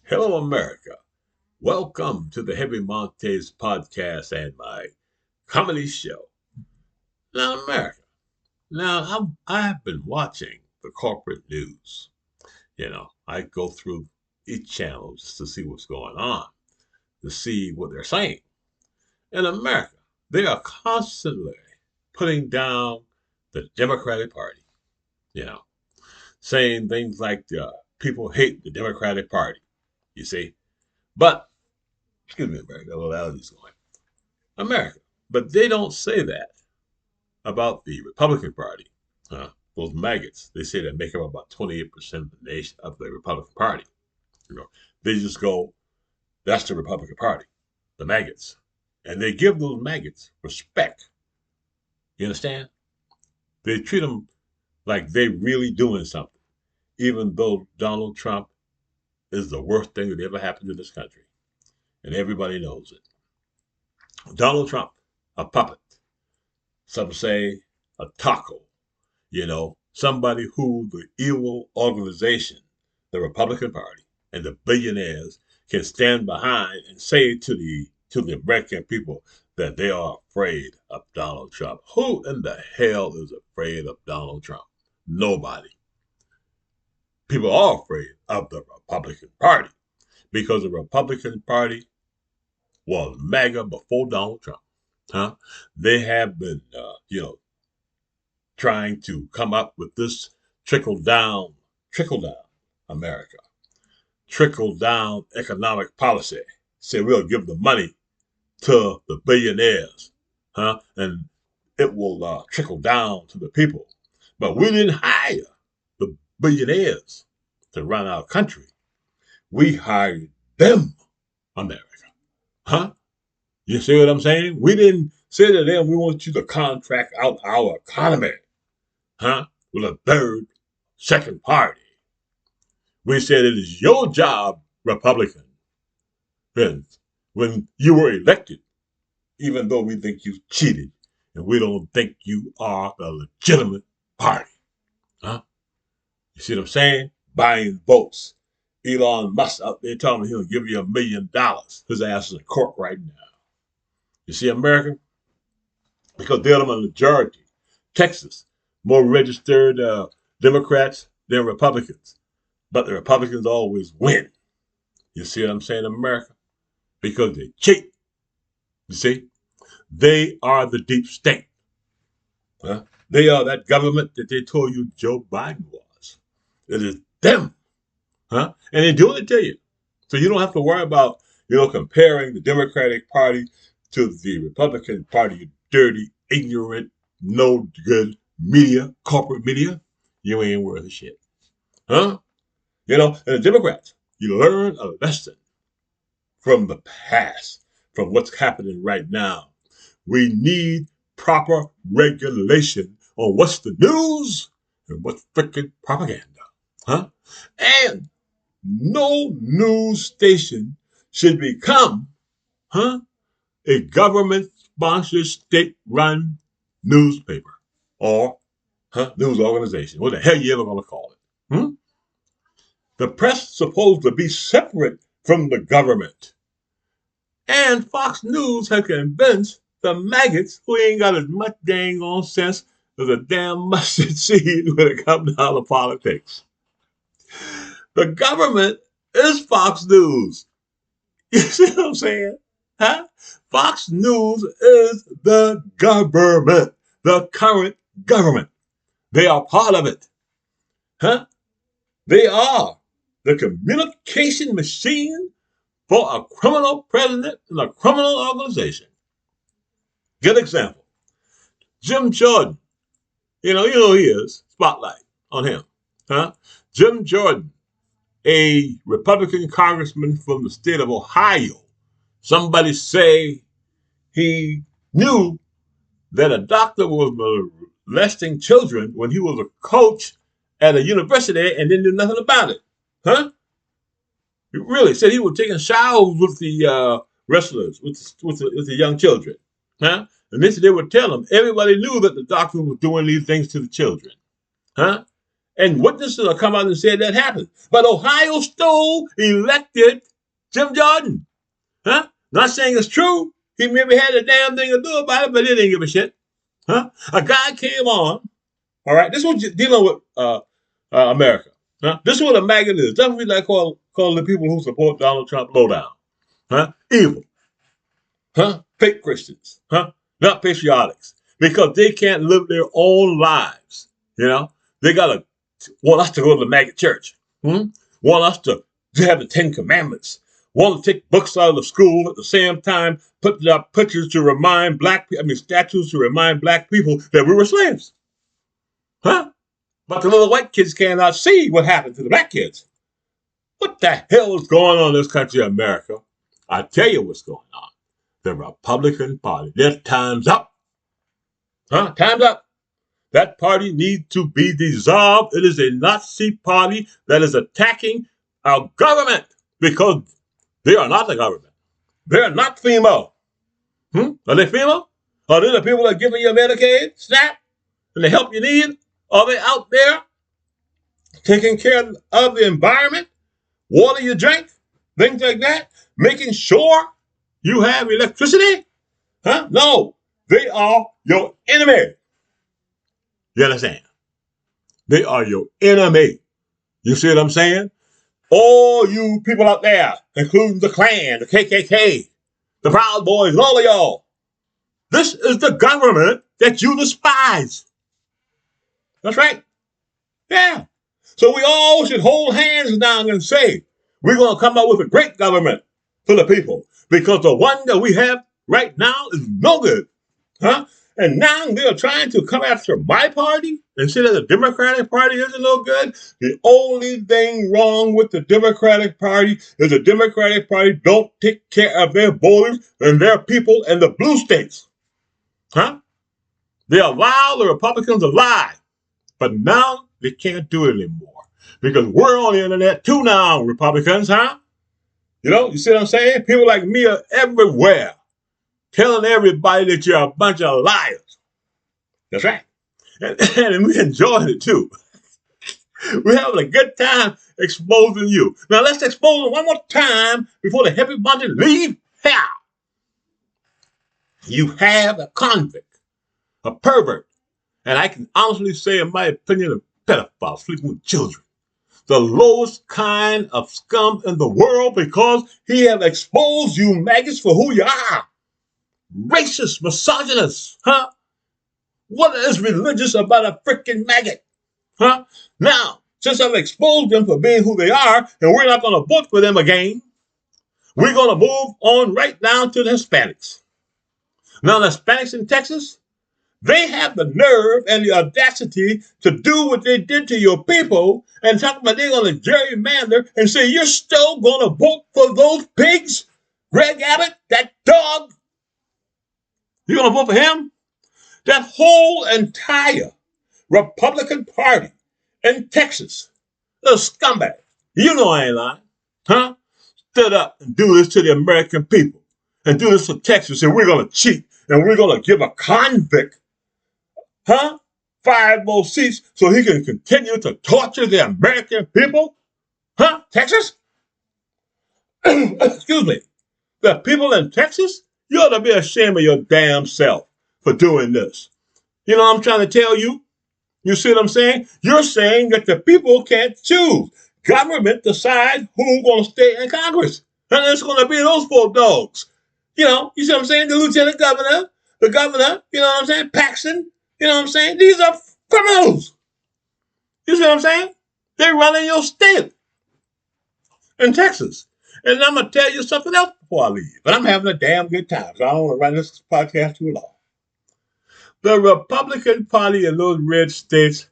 Hello, America. Welcome to the Heavy Montes podcast and my comedy show. Now, America. I've been watching the corporate news. I go through each channel just to see what's going on, to see what they're saying. In America, they are constantly putting down the Democratic Party, you know, saying things like people hate the Democratic Party, you see. But, excuse me, America, the allergies going. America. But they don't say that about the Republican Party. Those maggots, they say they make up about 28% of the nation of the Republican Party. You know, they just go, that's the Republican Party, the maggots. And they give those maggots respect. You understand? They treat them like they really doing something, even though Donald Trump is the worst thing that ever happened to this country. And everybody knows it. Donald Trump, a puppet. Some say a taco, somebody who the evil organization, the Republican Party, and the billionaires can stand behind and say to the American people that they are afraid of Donald Trump. Who in the hell is afraid of Donald Trump? Nobody. People are afraid of the Republican Party because the Republican Party was MAGA before Donald Trump. They have been, trying to come up with this trickle down America, trickle down economic policy. Say we'll give the money to the billionaires, and it will trickle down to the people. But we didn't hire the billionaires to run our country. We hired them, America. Huh? You see what I'm saying? We didn't say to them, we want you to contract out our economy, with a third, second party. We said it is your job, Republican, when you were elected, even though we think you cheated and we don't think you are a legitimate party. Huh? You see what I'm saying? Buying votes. Elon Musk out there telling me he'll give you $1 million. His ass is in court right now. You see, America? Because they're the majority. Texas, more registered Democrats than Republicans. But the Republicans always win. You see what I'm saying, America? Because they cheat. You see? They are the deep state. They are that government that they told you Joe Biden was. It is them. And they do it to you. So you don't have to worry about, comparing the Democratic Party to the Republican Party, you dirty, ignorant, no good media, corporate media. You ain't worth a shit. And the Democrats, you learn a lesson from the past, from what's happening right now. We need proper regulation on what's the news and what's freaking propaganda. And no news station should become, a government-sponsored, state-run newspaper or news organization. What the hell you ever gonna call it? The press is supposed to be separate from the government. And Fox News has convinced the maggots who ain't got as much dang on sense as a damn mustard seed when it comes down to politics. The government is Fox News. You see what I'm saying? Fox News is the government, the current government. They are part of it. They are the communication machine for a criminal president and a criminal organization. Good example. Jim Jordan. You know who he is. Spotlight on him. Jim Jordan, a Republican congressman from the state of Ohio. Somebody say he knew that a doctor was molesting children when he was a coach at a university and didn't do nothing about it. He really said he was taking showers with the wrestlers, with the young children. And they would tell him everybody knew that the doctor was doing these things to the children. And witnesses will come out and say that happened. But Ohio still elected Jim Jordan. Huh? Not saying it's true. He maybe had a damn thing to do about it, but he didn't give a shit. Huh? A guy came on. All right. This was dealing with America. Huh? This is what a maggot is. That's what we like call the people who support Donald Trump low down. Huh? Evil. Huh? Fake Christians. Huh? Not patriotics. Because they can't live their own lives. You know? They gotta want us to go to the maggot church. Want us to have the 10 Commandments. Want to take books out of the school at the same time, put up pictures to remind statues to remind black people that we were slaves. Huh? But the little white kids cannot see what happened to the black kids. What the hell is going on in this country, America? I tell you what's going on. The Republican Party. Their time's up. Huh? Time's up. That party needs to be dissolved. It is a Nazi party that is attacking our government because they are not the government. They are not FEMA. Are they FEMA? Are they the people that are giving you Medicaid, SNAP, and the help you need? Are they out there taking care of the environment, water you drink, things like that, making sure you have electricity? Huh? No, they are your enemy. You understand? They are your enemy. You see what I'm saying? All you people out there, including the Klan, the KKK, the Proud Boys, and all of y'all, this is the government that you despise. That's right. Yeah. So we all should hold hands down and say, we're going to come up with a great government for the people because the one that we have right now is no good. Huh? And now they're trying to come after my party and say that the Democratic Party isn't no good. The only thing wrong with the Democratic Party is the Democratic Party don't take care of their voters and their people in the blue states. Huh? They allow the Republicans to lie. But now they can't do it anymore because we're on the internet too now, Republicans, huh? You know, you see what I'm saying? People like me are everywhere telling everybody that you're a bunch of liars. That's right. And we enjoying it too. We're having a good time exposing you. Now let's expose them one more time before the heavy bunch leave here. You have a convict, a pervert, and I can honestly say, in my opinion, a pedophile sleeping with children. The lowest kind of scum in the world because he have exposed you maggots for who you are. Racist, misogynist, huh? What is religious about a freaking maggot? Huh? Now, since I've exposed them for being who they are, and we're not going to vote for them again, we're going to move on right now to the Hispanics. Now, the Hispanics in Texas, they have the nerve and the audacity to do what they did to your people and talk about they're going to gerrymander and say you're still going to vote for those pigs? Greg Abbott, that dog? You're going to vote for him? That whole entire Republican Party in Texas, the scumbag. You know I ain't lying. Huh? Stood up and do this to the American people and do this to Texas and we're going to cheat and we're going to give a convict 5 more seats so he can continue to torture the American people? Huh? Texas? Excuse me. The people in Texas? You ought to be ashamed of your damn self for doing this. You know what I'm trying to tell you? You see what I'm saying? You're saying that the people can't choose. Government decides who's going to stay in Congress. And it's going to be those 4 dogs. You know, you see what I'm saying? The lieutenant governor, the governor, you know what I'm saying? Paxton, you know what I'm saying? These are criminals. You see what I'm saying? They're running your state in Texas. And I'm going to tell you something else before I leave. But I'm having a damn good time, so I don't want to run this podcast too long. The Republican Party in those red states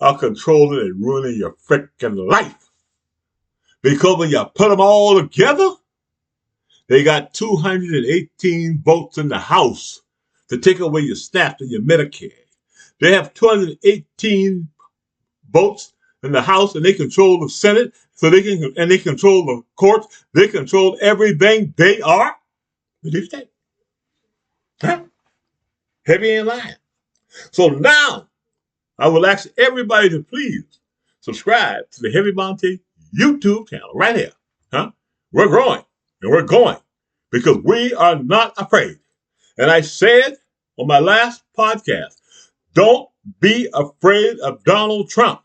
are controlling and ruining your freaking life. Because when you put them all together, they got 218 votes in the House to take away your SNAP and your Medicare. They have 218 votes in the House, and they control the Senate, so they control the courts. They control everything. They are the deep state. Huh? Heavy in line. So now, I will ask everybody to please subscribe to the Heavy Monte YouTube channel right here. Huh? We're growing and we're going because we are not afraid. And I said on my last podcast, don't be afraid of Donald Trump.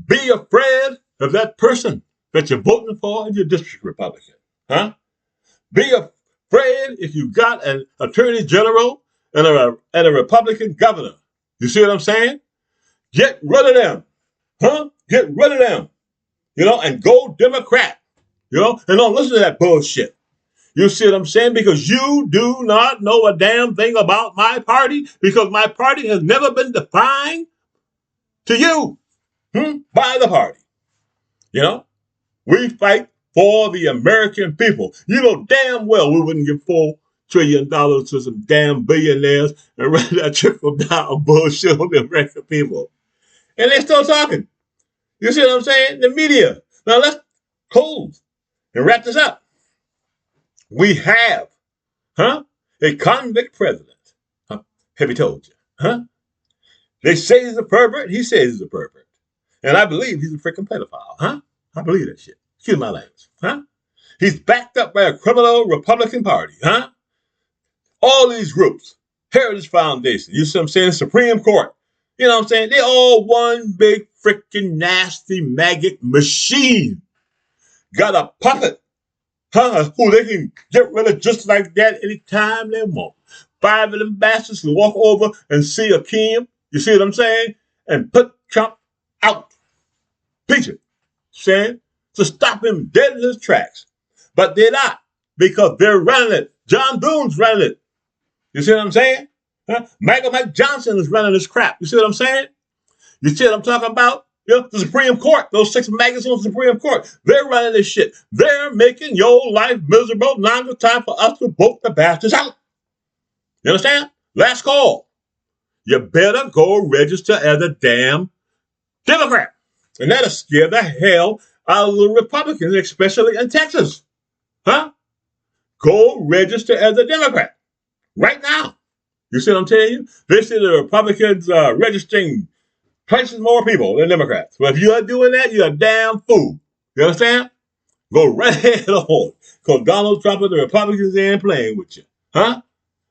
Be afraid of that person that you're voting for in your district Republican. Huh? Be afraid if you got an attorney general and a Republican governor. You see what I'm saying? Get rid of them. Huh? Get rid of them. And go Democrat. And don't listen to that bullshit. You see what I'm saying? Because you do not know a damn thing about my party, because my party has never been defined to you by the party. We fight for the American people. You know damn well we wouldn't give $4 trillion to some damn billionaires and run that trickle down bullshit on the American people. And they're still talking. You see what I'm saying? The media. Now let's close and wrap this up. We have, a convict president. Have he told you? They say he's a pervert. He says he's a pervert. And I believe he's a freaking pedophile. I believe that shit. Excuse my language. He's backed up by a criminal Republican Party. All these groups. Heritage Foundation. You see what I'm saying? Supreme Court. You know what I'm saying? They all one big freaking nasty maggot machine. Got a puppet. Who they can get rid of just like that anytime they want. 5 of them bastards can walk over and see Akeem. You see what I'm saying? And put Trump out. Picture. Saying? To stop him dead in his tracks. But they're not. Because they're running it. John Boone's running it. You see what I'm saying? Michael Mike Johnson is running this crap. You see what I'm saying? You see what I'm talking about? The Supreme Court, those 6 maggots on the Supreme Court, they're running this shit. They're making your life miserable. Now it's time for us to vote the bastards out. You understand? Last call. You better go register as a damn Democrat. And that'll scare the hell out of the Republicans, especially in Texas. Go register as a Democrat. Right now. You see what I'm telling you? They say the Republicans are registering twice as more people than Democrats. Well, if you're doing that, you're a damn fool. You understand? Go right ahead on. Because Donald Trump and the Republicans ain't playing with you.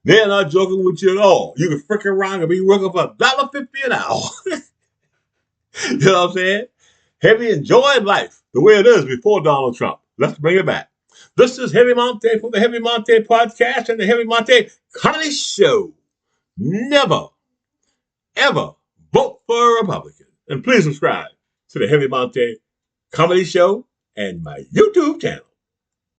They're not joking with you at all. You can freaking around and be working for $1.50 an hour. You know what I'm saying? Heavy enjoyed life the way it is before Donald Trump. Let's bring it back. This is Heavy Monte for the Heavy Monte Podcast and the Heavy Monte Comedy Show. Never, ever vote for a Republican. And please subscribe to the Heavy Monte Comedy Show and my YouTube channel.